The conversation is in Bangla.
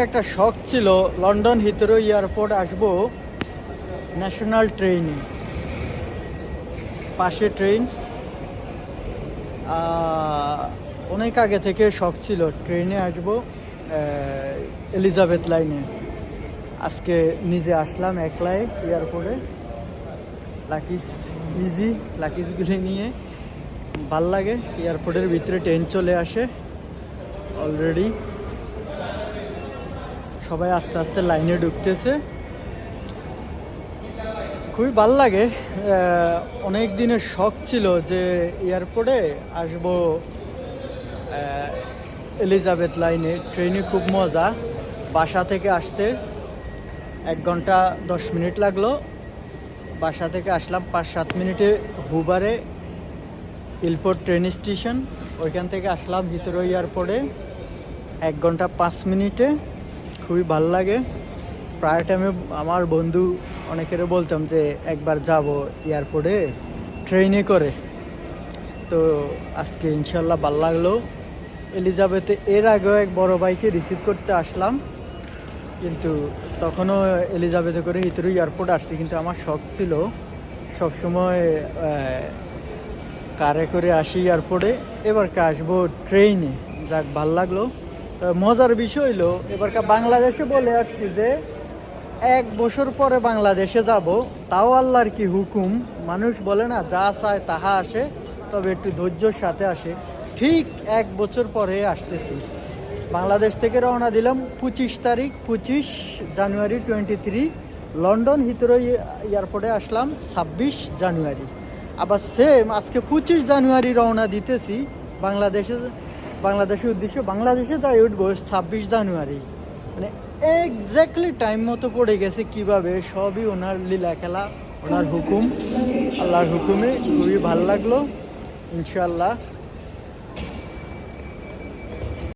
একটা শখ ছিল লন্ডন হিথরো এয়ারপোর্ট আসবো ন্যাশনাল ট্রেনে, পাশে ট্রেন। অনেক আগে থেকে শখ ছিল ট্রেনে আসবো এলিজাবেথ লাইনে। আজকে নিজে আসলাম একলাই এয়ারপোর্টে, লাকিজগুলি নিয়ে। ভাল লাগে, এয়ারপোর্টের ভিতরে ট্রেন চলে আসে অলরেডি, সবাই আস্তে আস্তে লাইনে ঢুকতেছে। খুবই ভাল লাগে। অনেক দিনের শখ ছিল যে এয়ারপোর্টে আসবো এলিজাবেথ লাইনে। ট্রেনে খুব মজা, বাসা থেকে আসতে 1 ঘন্টা 10 মিনিট লাগলো। বাসা থেকে আসলাম 5-7 মিনিটে হুবারে ইলফোর্ড ট্রেন স্টেশন। ওইখান থেকে আসলাম হিথরো এয়ারপোর্টে 1 ঘন্টা 5 মিনিটে। খুবই ভাল লাগে। প্রায় টাইমে আমার বন্ধু অনেকেরও বলতাম যে একবার যাব এয়ারপোর্টে ট্রেনে করে। তো আজকে ইনশাল্লাহ ভাল লাগলো। এলিজাবেথে এর আগেও এক বড় ভাইকে রিসিভ করতে আসলাম, কিন্তু তখনও এলিজাবেথে করে হিথরো এয়ারপোর্ট আসছি। কিন্তু আমার শখ ছিল সবসময় কারে করে আসি এয়ারপোর্টে, এবারকে আসবো ট্রেনে। যাক, ভাল লাগলো। মজার বিষয় হলো এবারকার বাংলাদেশে বলে আসছি যে 1 বছর পরে বাংলাদেশে যাব, তাও আল্লাহর কি হুকুম। মানুষ বলে না যা চায় তাহা আসে, তবে একটু ধৈর্যর সাথে আসে। ঠিক 1 বছর পরে আসতেছি। বাংলাদেশ থেকে রওনা দিলাম 25 জানুয়ারি 23। লন্ডন হিথরো এয়ারপোর্টে আসলাম 26 জানুয়ারি। আবার সেম আজকে 25 জানুয়ারি রওনা দিতেছি বাংলাদেশের উদ্দেশ্যে। বাংলাদেশে যাই উঠবো 26 জানুয়ারি। মানে এক্স্যাক্টলি টাইম মতো পড়ে গেছে। কিভাবে? সবই ওনার লীলা খেলা, ওনার হুকুম, আল্লাহর হুকুমে। খুবই ভালো লাগলো। ইনশাআল্লাহ